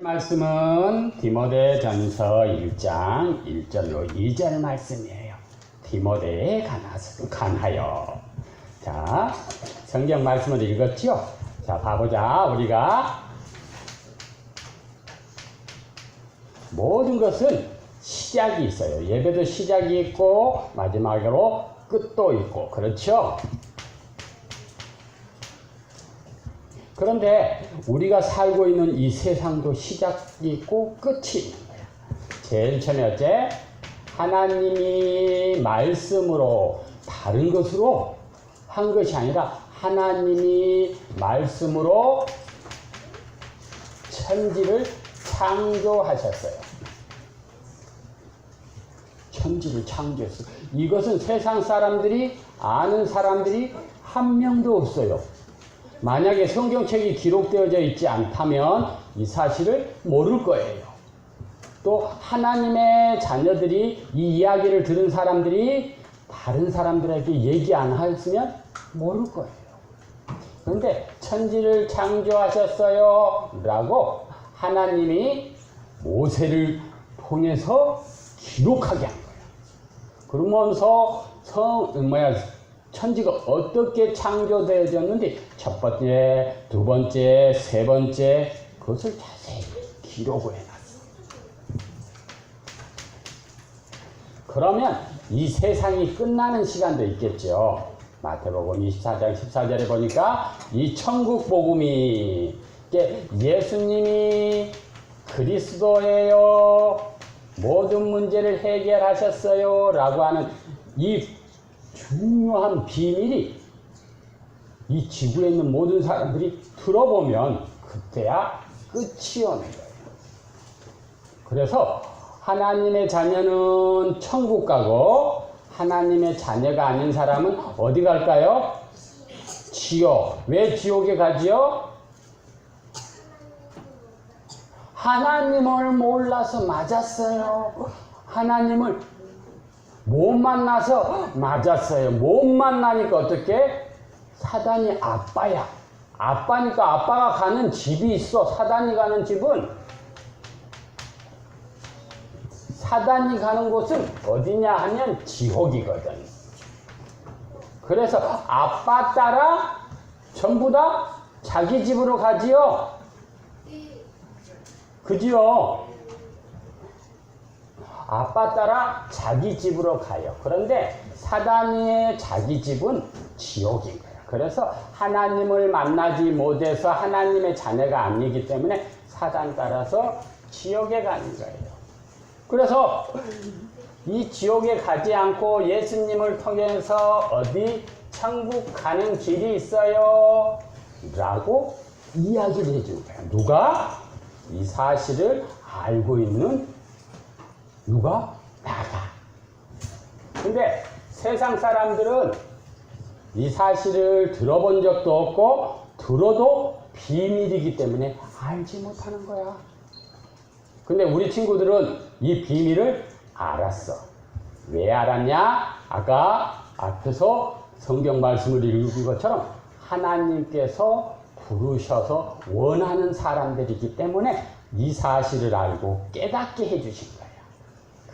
말씀은 디모데전서 1장 1절로 2절 말씀이에요. 디모데에 관하여. 자, 성경 말씀을 읽었죠? 자, 봐보자. 우리가 모든 것은 시작이 있어요. 예배도 시작이 있고 마지막으로 끝도 있고, 그렇죠? 그런데 우리가 살고 있는 이 세상도 시작이 있고 끝이 있는 거야. 제일 처음에 어째? 하나님이 말씀으로 다른 것으로 한 것이 아니라 하나님이 말씀으로 천지를 창조하셨어요. 천지를 창조했어요. 이것은 세상 사람들이 아는 사람들이 한 명도 없어요. 만약에 성경책이 기록되어져 있지 않다면 이 사실을 모를 거예요. 또 하나님의 자녀들이 이 이야기를 들은 사람들이 다른 사람들에게 얘기 안 했으면 모를 거예요. 그런데 천지를 창조하셨어요 라고 하나님이 모세를 통해서 기록하게 한 거예요. 그러면서 천지가 어떻게 창조되어졌는지 첫 번째, 두 번째, 세 번째 그것을 자세히 기록을 해놨어. 그러면 이 세상이 끝나는 시간도 있겠죠. 마태복음 24장 14절에 보니까 이 천국 복음이 예수님이 그리스도예요, 모든 문제를 해결하셨어요 라고 하는 이 중요한 비밀이 이 지구에 있는 모든 사람들이 들어보면 그때야 끝이 오는 거예요. 그래서 하나님의 자녀는 천국 가고 하나님의 자녀가 아닌 사람은 어디 갈까요? 지옥. 왜 지옥에 가지요? 하나님을 몰라서 맞았어요. 하나님을 못 만나서 맞았어요. 못 만나니까 어떻게? 사단이 아빠야. 아빠니까 아빠가 가는 집이 있어. 사단이 가는 집은, 사단이 가는 곳은 어디냐 하면 지옥이거든. 그래서 아빠 따라 전부 다 자기 집으로 가지요. 그지요? 아빠 따라 자기 집으로 가요. 그런데 사단의 자기 집은 지옥인 거예요. 그래서 하나님을 만나지 못해서 하나님의 자녀가 아니기 때문에 사단 따라서 지옥에 가는 거예요. 그래서 이 지옥에 가지 않고 예수님을 통해서 어디 천국 가는 길이 있어요 라고 이야기를 해준 거예요. 누가? 이 사실을 알고 있는 누가? 나가. 근데 세상 사람들은 이 사실을 들어본 적도 없고 들어도 비밀이기 때문에 알지 못하는 거야. 근데 우리 친구들은 이 비밀을 알았어. 왜 알았냐? 아까 앞에서 성경 말씀을 읽은 것처럼 하나님께서 부르셔서 원하는 사람들이기 때문에 이 사실을 알고 깨닫게 해주신 거예요.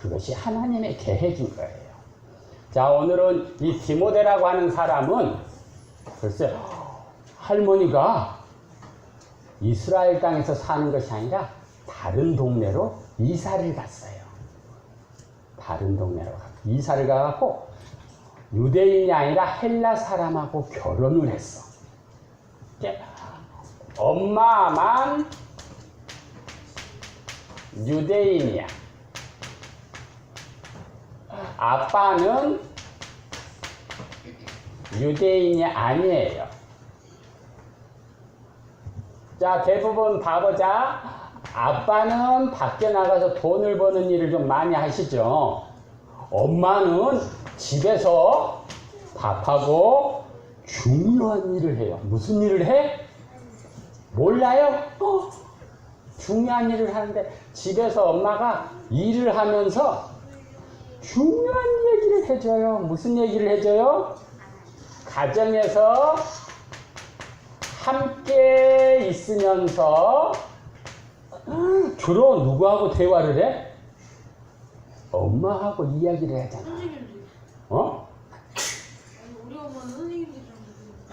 그것이 하나님의 계획인 거예요. 자, 오늘은 이 디모데라고 하는 사람은 글쎄 할머니가 이스라엘 땅에서 사는 것이 아니라 다른 동네로 이사를 갔어요. 다른 동네로 이사를 가갖고 유대인이 아니라 헬라 사람하고 결혼을 했어. 엄마만 유대인이야. 아빠는 유대인이 아니에요. 자, 대부분 봐보자. 아빠는 밖에 나가서 돈을 버는 일을 좀 많이 하시죠. 엄마는 집에서 밥하고 중요한 일을 해요. 무슨 일을 해? 몰라요? 중요한 일을 하는데 집에서 엄마가 일을 하면서 중요한 얘기를 해줘요. 무슨 얘기를 해줘요? 가정에서 함께 있으면서 주로 누구하고 대화를 해? 엄마하고 이야기를 하잖아. 선생님들. 어? 우리 엄마는 선생님들이랑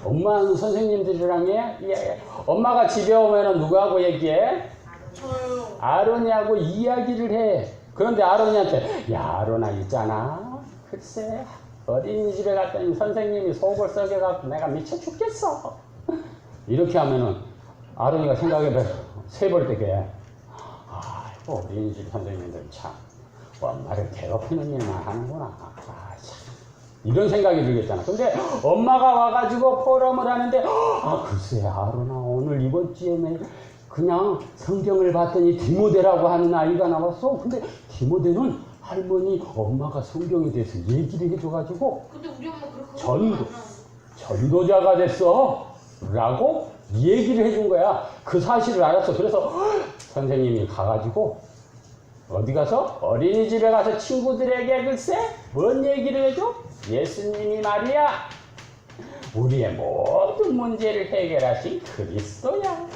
엄마는 선생님들이랑 해? 엄마가 집에 오면은 누구하고 얘기해? 저요. 아론이하고 이야기를 해. 그런데 아론이한테, 야, 아론아, 있잖아. 글쎄, 어린이집에 갔더니 선생님이 속을 썩여갖고 내가 미쳐 죽겠어. 이렇게 하면은 아론이가 생각해봐. 세벌 되게. 아이고, 어린이집 선생님들 참, 엄마를 괴롭히는 일만 하는구나. 아, 참. 이런 생각이 들겠잖아. 근데 엄마가 와가지고 포럼을 하는데, 글쎄, 아론아, 오늘 이번 주에는 그냥 성경을 봤더니 디모데라고 하는 아이가 나왔어. 근데 디모데는 할머니, 엄마가 성경에 대해서 얘기를 해줘가지고 근데 우리 엄마 그렇게 전도자가 됐어. 라고 얘기를 해준 거야. 그 사실을 알았어. 그래서 선생님이 가가지고 어디 가서? 어린이집에 가서 친구들에게 글쎄 뭔 얘기를 해줘? 예수님이 말이야, 우리의 모든 문제를 해결하신 그리스도야.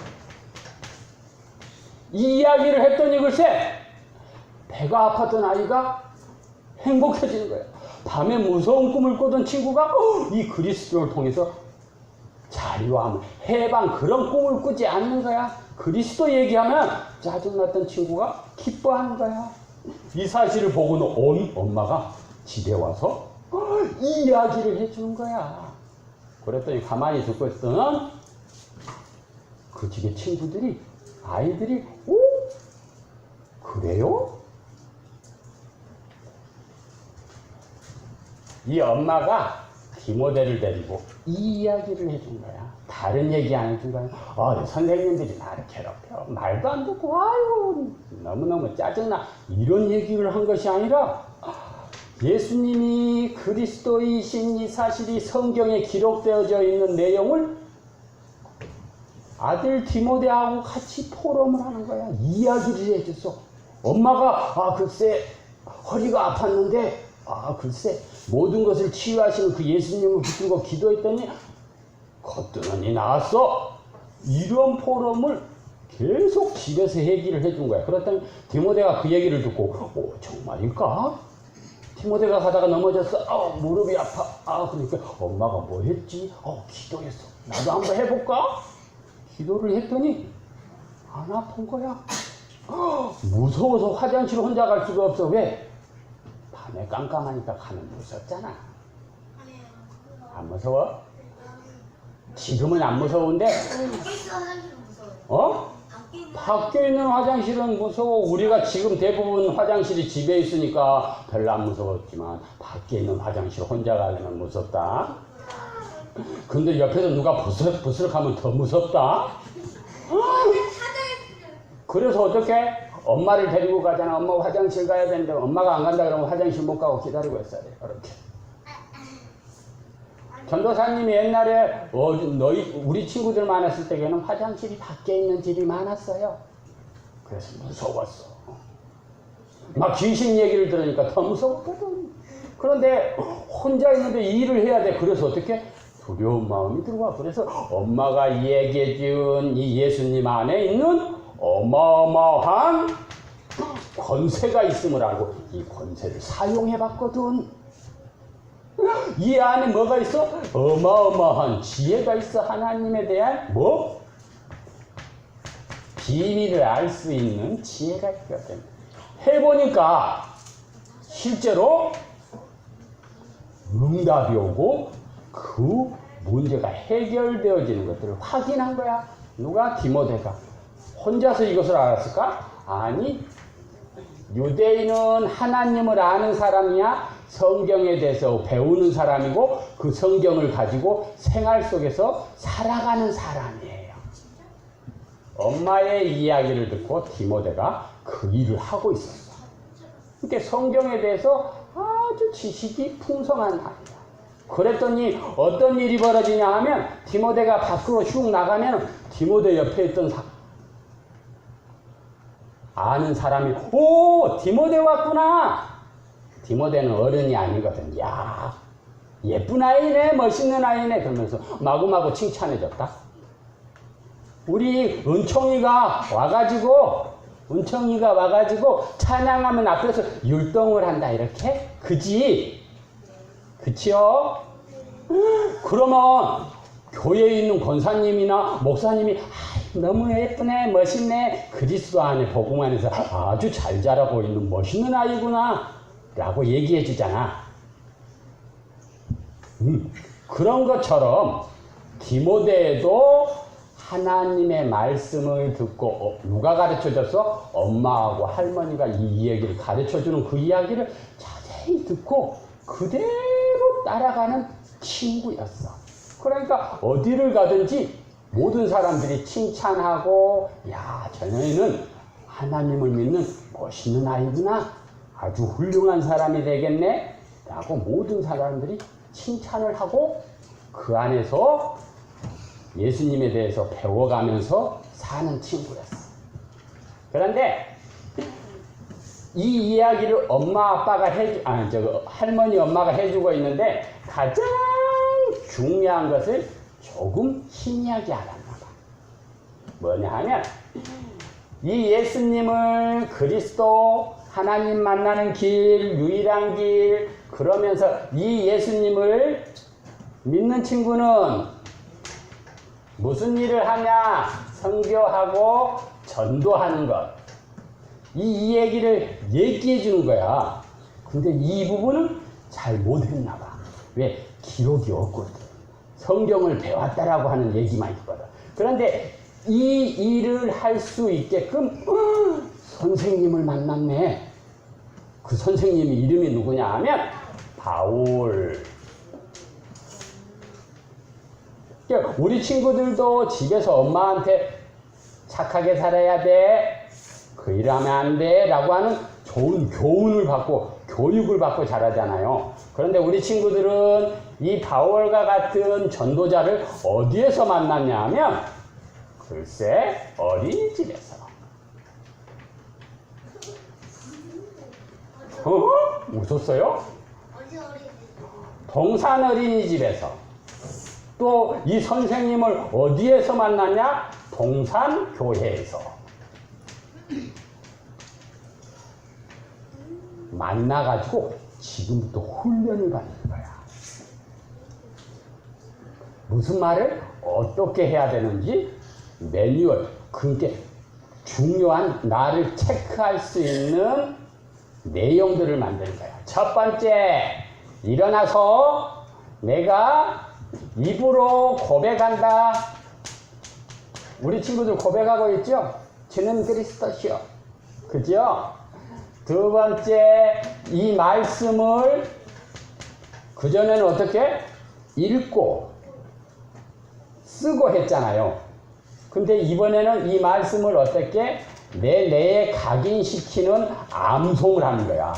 이 이야기를 했더니 글쎄 배가 아팠던 아이가 행복해지는 거야. 밤에 무서운 꿈을 꾸던 친구가 이 그리스도를 통해서 자유함, 해방, 그런 꿈을 꾸지 않는 거야. 그리스도 얘기하면 짜증났던 친구가 기뻐하는 거야. 이 사실을 보고는 온 엄마가 집에 와서 이 이야기를 해주는 거야. 그랬더니 가만히 듣고 있던 그 집의 친구들이, 아이들이, 오? 그래요? 이 엄마가 디모데를 데리고 이 이야기를 해준 거야. 다른 얘기 안 해준 거야. 선생님들이 나를 괴롭혀. 말도 안 듣고, 아유, 너무너무 짜증나. 이런 얘기를 한 것이 아니라, 예수님이 그리스도이신 이 사실이 성경에 기록되어져 있는 내용을 아들 디모데하고 같이 포럼을 하는 거야. 이야기를 해줬어. 엄마가, 글쎄, 허리가 아팠는데, 글쎄, 모든 것을 치유하시는 그 예수님을 붙들고 기도했더니 겉뜨는이 나왔어. 이런 포럼을 계속 집에서 얘기를 해준 거야. 그랬더니 디모데가 그 얘기를 듣고, 정말일까? 디모데가 가다가 넘어졌어. 무릎이 아파. 그러니까 엄마가 뭐 했지? 기도했어. 나도 한번 해볼까? 기도를 했더니 안 아픈 거야. 무서워서 화장실 혼자 갈 수가 없어. 왜? 밤에 깜깜하니까 가면 무섭잖아. 안 무서워? 지금은 안 무서운데, 밖에 있는 화장실은 무서워. 우리가 지금 대부분 화장실이 집에 있으니까 별로 안 무서웠지만 밖에 있는 화장실 혼자 가려면 무섭다. 근데 옆에서 누가 부스럭하면 더 무섭다. 그래서 어떻게? 엄마를 데리고 가잖아. 엄마 화장실 가야 되는데 엄마가 안 간다 그러면 화장실 못 가고 기다리고 있어야 돼. 이렇게. 전도사님이 옛날에 우리 친구들 많았을 때에는 화장실이 밖에 있는 집이 많았어요. 그래서 무서웠어. 막 귀신 얘기를 들으니까 더 무서웠거든. 그런데 혼자 있는데 일을 해야 돼. 그래서 어떻게? 두려운 마음이 들어와. 그래서 엄마가 얘기해 준 이 예수님 안에 있는 어마어마한 권세가 있음을 알고 이 권세를 사용해 봤거든. 이 안에 뭐가 있어? 어마어마한 지혜가 있어. 하나님에 대한 비밀을 알 수 있는 지혜가 있거든. 해보니까 실제로 응답이 오고 그 문제가 해결되어지는 것들을 확인한 거야. 누가? 디모데가. 혼자서 이것을 알았을까? 아니, 유대인은 하나님을 아는 사람이야 성경에 대해서 배우는 사람이고 그 성경을 가지고 생활 속에서 살아가는 사람이에요. 엄마의 이야기를 듣고 디모데가 그 일을 하고 있었어. 그러니까 성경에 대해서 아주 지식이 풍성한 아이야. 그랬더니 어떤 일이 벌어지냐 하면 디모데가 밖으로 슉 나가면 디모데 옆에 있던 아는 사람이 디모데 왔구나. 디모데는 어른이 아니거든. 야, 예쁜 아이네, 멋있는 아이네 그러면서 마구마구 칭찬해줬다. 우리 은총이가 와가지고 은총이가 와가지고 찬양하면 앞에서 율동을 한다 이렇게? 그지? 그치요? 그러면 교회에 있는 권사님이나 목사님이 너무 예쁘네 멋있네 그리스도 안에 복음 안에서 아주 잘 자라고 있는 멋있는 아이구나 라고 얘기해 주잖아. 그런 것처럼 디모데에도 하나님의 말씀을 듣고 누가 가르쳐줬어? 엄마하고 할머니가 이 이야기를 가르쳐주는 그 이야기를 자세히 듣고 그대로 따라가는 친구였어. 그러니까 어디를 가든지 모든 사람들이 칭찬하고 야, 저녀는 하나님을 믿는 멋있는 아이구나. 아주 훌륭한 사람이 되겠네. 라고 모든 사람들이 칭찬을 하고 그 안에서 예수님에 대해서 배워가면서 사는 친구였어. 그런데 이 이야기를 할머니 엄마가 해주고 있는데 가장 중요한 것을 조금 희미하게 알았나 봐. 뭐냐 하면 이 예수님을 그리스도 하나님 만나는 길, 유일한 길 그러면서 이 예수님을 믿는 친구는 무슨 일을 하냐? 선교하고 전도하는 것. 이 얘기를 얘기해 주는 거야. 근데 이 부분은 잘 못했나 봐. 왜? 기록이 없거든. 성경을 배웠다라고 하는 얘기만 있거든. 그런데 이 일을 할 수 있게끔 선생님을 만났네. 그 선생님이 이름이 누구냐 하면 바울. 우리 친구들도 집에서 엄마한테 착하게 살아야 돼. 그 일하면 안 돼. 라고 하는 좋은 교훈을 받고 교육을 받고 자라잖아요. 그런데 우리 친구들은 이 바울과 같은 전도자를 어디에서 만났냐 하면 글쎄 어린이집에서. 웃었어요? 동산 어린이집에서. 또 이 선생님을 어디에서 만났냐? 동산 교회에서. 만나가지고 지금부터 훈련을 받는 거야. 무슨 말을 어떻게 해야 되는지 매뉴얼, 그게 중요한 나를 체크할 수 있는 내용들을 만드는 거야. 첫 번째, 일어나서 내가 입으로 고백한다. 우리 친구들 고백하고 있죠? 주는 그리스도시요. 그죠? 두 번째, 이 말씀을 그전에는 어떻게? 읽고 쓰고 했잖아요. 근데 이번에는 이 말씀을 어떻게? 내 뇌에 각인시키는 암송을 하는 거야.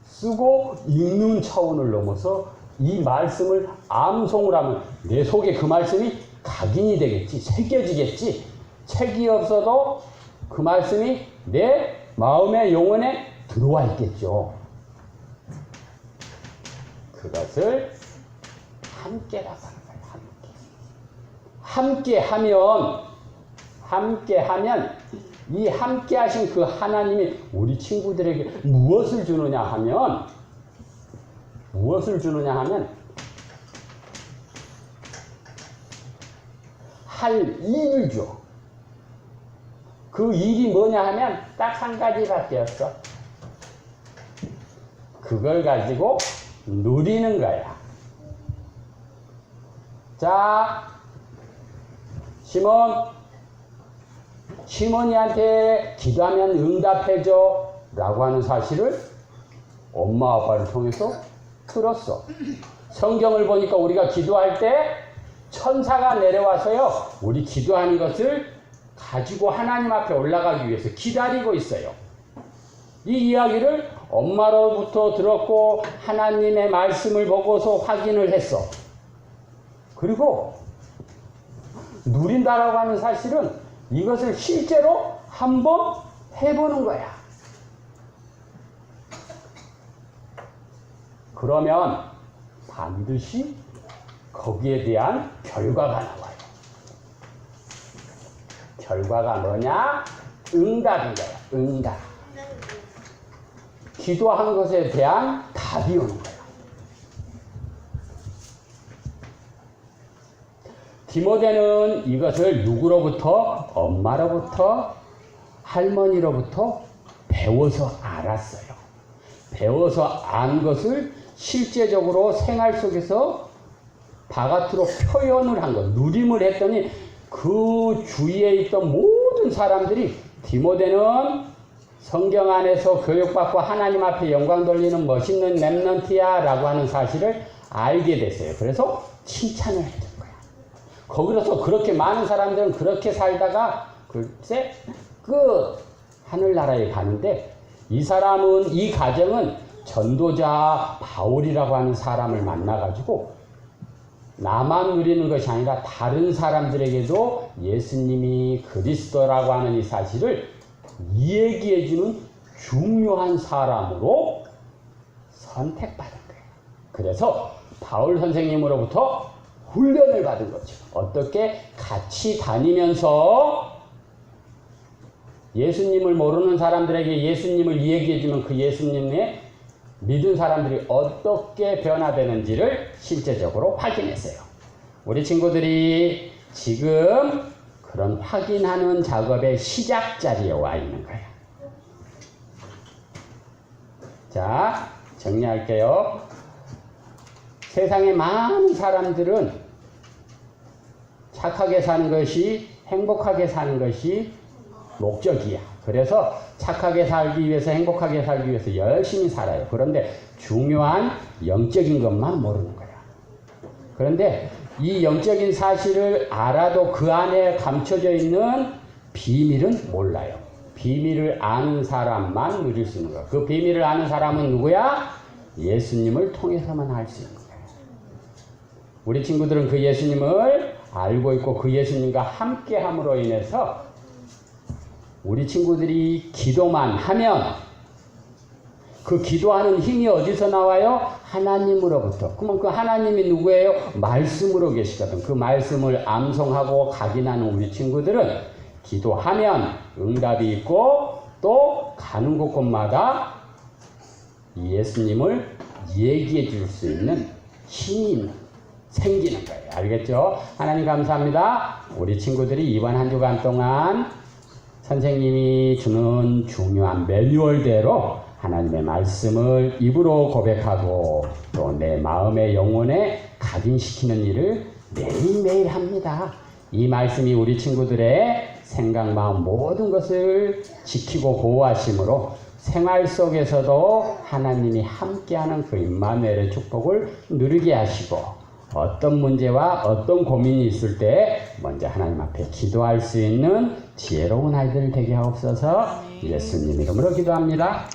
쓰고 읽는 차원을 넘어서 이 말씀을 암송을 하면 내 속에 그 말씀이 각인이 되겠지. 새겨지겠지. 책이 없어도 그 말씀이 내 마음의 영혼에 들어와 있겠죠. 그것을 함께라고 하는 거예요. 함께 하면 이 함께 하신 그 하나님이 우리 친구들에게 무엇을 주느냐 하면 할 일을 줘. 그 일이 뭐냐 하면 딱 한 가지밖에 없어. 그걸 가지고 누리는 거야. 자, 시몬이한테 기도하면 응답해줘 라고 하는 사실을 엄마 아빠를 통해서 들었어. 성경을 보니까 우리가 기도할 때 천사가 내려와서요, 우리 기도하는 것을 가지고 하나님 앞에 올라가기 위해서 기다리고 있어요. 이 이야기를 엄마로부터 들었고 하나님의 말씀을 보고서 확인을 했어. 그리고 누린다라고 하는 사실은 이것을 실제로 한번 해보는 거야. 그러면 반드시 거기에 대한 결과가 나와요. 결과가 뭐냐? 응답인 거야. 응답. 기도한 것에 대한 답이 오는 거야. 디모데는 이것을 누구로부터? 엄마로부터, 할머니로부터 배워서 알았어요. 배워서 안 것을 실제적으로 생활 속에서 바깥으로 표현을 한 것, 누림을 했더니 그 주위에 있던 모든 사람들이 디모데는 성경 안에서 교육받고 하나님 앞에 영광 돌리는 멋있는 렘넌트야 라고 하는 사실을 알게 됐어요. 그래서 칭찬을 해준 거야. 거기서 그렇게 많은 사람들은 그렇게 살다가 글쎄 하늘나라에 가는데 이 사람은, 이 가정은 전도자 바울이라고 하는 사람을 만나가지고 나만 누리는 것이 아니라 다른 사람들에게도 예수님이 그리스도라고 하는 이 사실을 얘기해주는 중요한 사람으로 선택받은 거예요. 그래서 바울 선생님으로부터 훈련을 받은 거죠. 어떻게 같이 다니면서 예수님을 모르는 사람들에게 예수님을 얘기해주면 그 예수님의 믿은 사람들이 어떻게 변화되는지를 실제적으로 확인했어요. 우리 친구들이 지금 그런 확인하는 작업의 시작 자리에 와 있는 거예요. 자, 정리할게요. 세상의 많은 사람들은 착하게 사는 것이, 행복하게 사는 것이 목적이야. 그래서 착하게 살기 위해서, 행복하게 살기 위해서 열심히 살아요. 그런데 중요한 영적인 것만 모르는 거야. 그런데 이 영적인 사실을 알아도 그 안에 감춰져 있는 비밀은 몰라요. 비밀을 아는 사람만 누릴 수 있는 거야. 그 비밀을 아는 사람은 누구야? 예수님을 통해서만 알 수 있는 거야. 우리 친구들은 그 예수님을 알고 있고 그 예수님과 함께 함으로 인해서 우리 친구들이 기도만 하면 그 기도하는 힘이 어디서 나와요? 하나님으로부터. 그러면 그 하나님이 누구예요? 말씀으로 계시거든. 그 말씀을 암송하고 각인하는 우리 친구들은 기도하면 응답이 있고 또 가는 곳곳마다 예수님을 얘기해 줄 수 있는 힘이 생기는 거예요. 알겠죠? 하나님 감사합니다. 우리 친구들이 이번 한 주간 동안 선생님이 주는 중요한 매뉴얼대로 하나님의 말씀을 입으로 고백하고 또 내 마음의 영혼에 각인시키는 일을 매일매일 합니다. 이 말씀이 우리 친구들의 생각, 마음 모든 것을 지키고 보호하심으로 생활 속에서도 하나님이 함께하는 그 임마누엘의 축복을 누리게 하시고 어떤 문제와 어떤 고민이 있을 때 먼저 하나님 앞에 기도할 수 있는 지혜로운 아이들 되게 하옵소서. 예수님 이름으로 기도합니다.